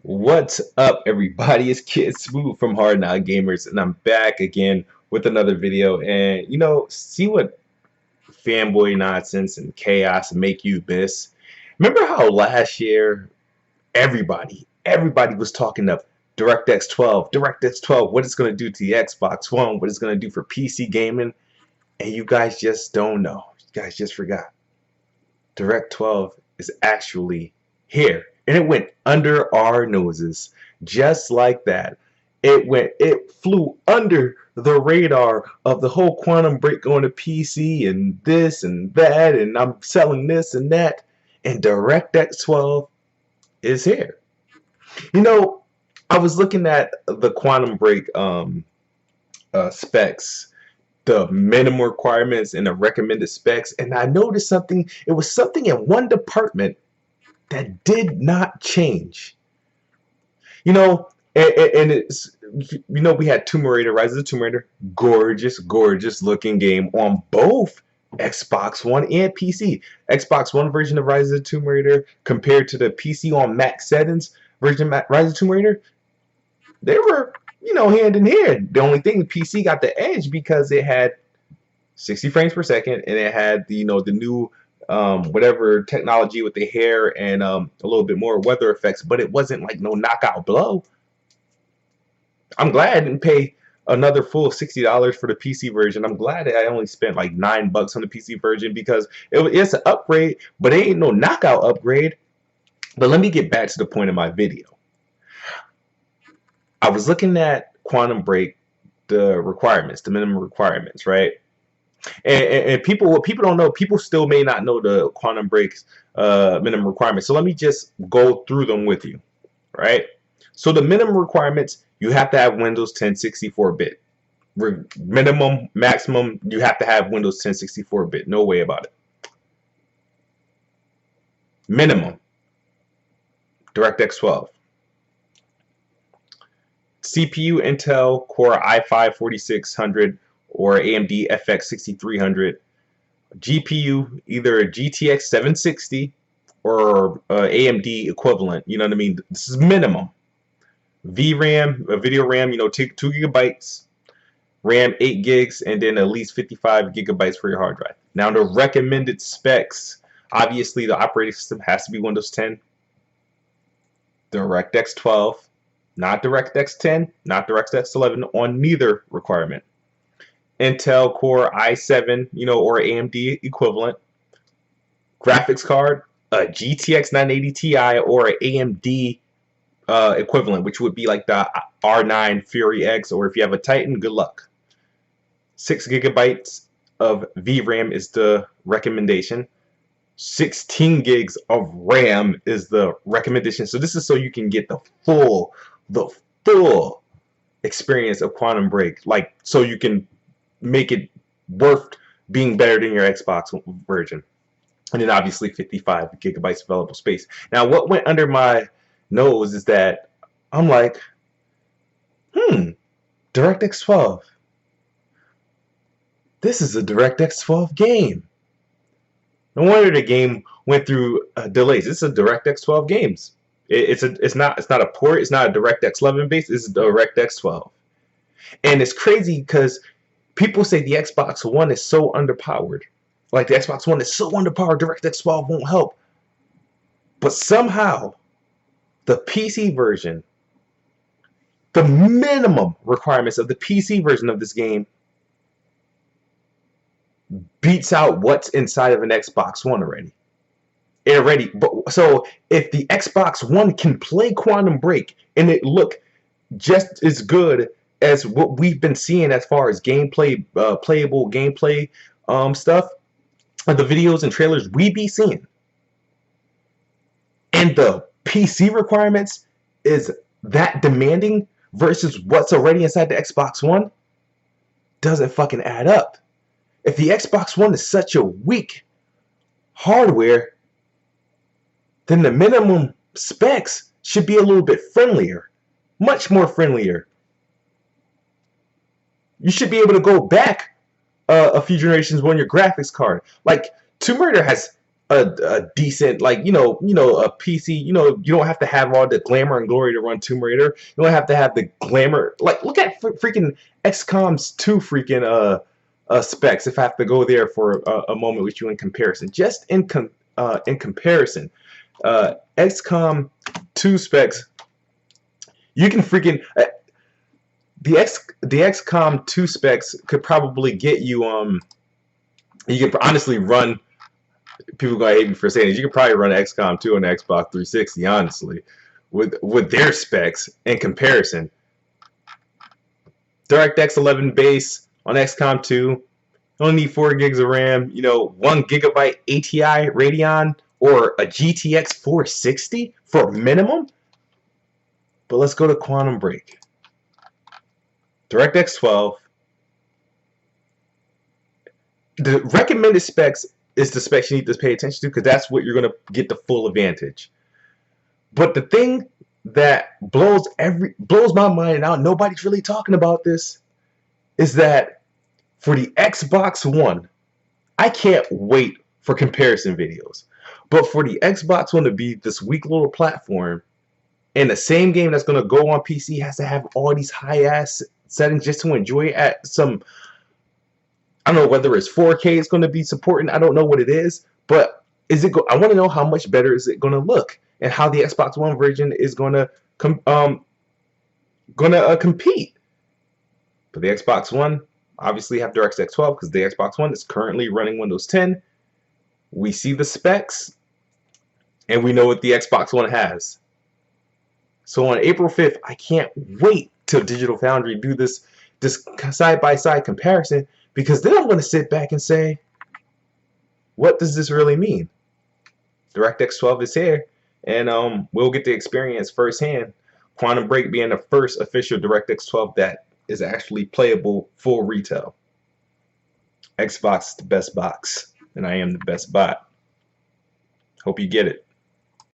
What's up, everybody? It's Kid Smooth from Hard Knock Gamers, and I'm back again with another video. And see what fanboy nonsense and chaos make you miss. Remember how last year everybody was talking of DirectX 12, DirectX 12, what it's going to do to the Xbox One, what it's going to do for PC gaming, and you guys just don't know. You guys just forgot. Direct 12 is actually here, and it went under our noses just like that. It flew under the radar of the whole quantum break going to PC and this and that, and I'm selling this and that, and DirectX 12 is here. You know, I was looking at the quantum break specs, the minimum requirements and the recommended specs, and I noticed something. It was something in one department that did not change. And it's we had Tomb Raider, Rise of the Tomb Raider, gorgeous looking game on both Xbox One and PC. Xbox One version of Rise of the Tomb Raider compared to the PC on max settings version of Rise of the Tomb Raider, they were hand in hand. The only thing, the PC got the edge because it had 60 frames per second and it had the new whatever technology with the hair and a little bit more weather effects, but it wasn't like no knockout blow. I'm glad I didn't pay another full $60 for the PC version. I'm glad that I only spent like $9 on the PC version because it's an upgrade, but it ain't no knockout upgrade. But let me get back to the point of my video. I was looking at Quantum Break, the requirements, the minimum requirements, right? And what people don't know, people still may not know the Quantum Break's minimum requirements. So let me just go through them with you, right? So the minimum requirements, you have to have Windows 10 64-bit. Minimum, maximum, you have to have Windows 10 64-bit. No way about it. Minimum, DirectX 12. CPU, Intel Core i5-4600 or AMD FX 6300. GPU, either a GTX 760 or AMD equivalent. You know what I mean? This is minimum. VRAM, video RAM, 2 gigabytes. RAM 8 gigs, and then at least 55 gigabytes for your hard drive. Now the recommended specs, obviously the operating system has to be Windows 10. DirectX 12. Not DirectX 10, not DirectX 11 on neither requirement. Intel Core i7, or AMD equivalent. Graphics card, a GTX 980 Ti or an AMD equivalent, which would be like the R9 Fury X, or if you have a Titan, good luck. 6 gigabytes of VRAM is the recommendation. 16 gigs of RAM is the recommendation. So this is so you can get the full experience of Quantum Break, like so you can make it worth being better than your Xbox version. And then obviously 55 gigabytes available space. Now what went under my nose is that I'm like, DirectX 12. This is a DirectX 12 game. No wonder the game went through delays. This is a DirectX 12 games. It's not a port. It's not a DirectX 11 base. It's a DirectX 12. And it's crazy because people say the Xbox One is so underpowered. Like the Xbox One is so underpowered, DirectX 12 won't help. But somehow, the PC version, the minimum requirements of the PC version of this game beats out what's inside of an Xbox One already. So if the Xbox One can play Quantum Break and it look just as good as what we've been seeing as far as gameplay, playable gameplay stuff, the videos and trailers we be seeing, and the PC requirements is that demanding versus what's already inside the Xbox One, doesn't fucking add up. If the Xbox One is such a weak hardware, then the minimum specs should be a little bit friendlier, much more friendlier. You should be able to go back a few generations on your graphics card. Like Tomb Raider has a decent, like, a PC. You don't have to have all the glamour and glory to run Tomb Raider. You don't have to have the glamour. Like, look at freaking XCOM's 2 freaking specs. If I have to go there for a moment with you in comparison, just in comparison, XCOM 2 specs, you can freaking the XCOM 2 specs could probably get you you can honestly run. People gonna hate me for saying this. You could probably run XCOM 2 on the Xbox 360, honestly, with their specs in comparison. DirectX 11 base on XCOM 2. You only need 4 gigs of RAM. 1 gigabyte ATI Radeon or a GTX 460 for minimum. But let's go to Quantum Break. DirectX 12. The recommended specs is the specs you need to pay attention to, because that's what you're going to get the full advantage. But the thing that blows my mind out, nobody's really talking about this, is that for the Xbox One, I can't wait for comparison videos. But for the Xbox One to be this weak little platform, and the same game that's going to go on PC has to have all these high-ass settings just to enjoy it at some, I don't know whether it's 4K it's going to be supporting. I don't know what it is, but I want to know how much better is it going to look, and how the Xbox One version is going to compete. But the Xbox One obviously have DirectX 12 because the Xbox One is currently running Windows 10. We see the specs, and we know what the Xbox One has. So on April 5th, I can't wait till Digital Foundry do this side-by-side comparison, because then I'm going to sit back and say, what does this really mean? DirectX 12 is here, and we'll get to experience firsthand Quantum Break being the first official DirectX 12 that is actually playable full retail. Xbox is the best box, and I am the best bot. Hope you get it.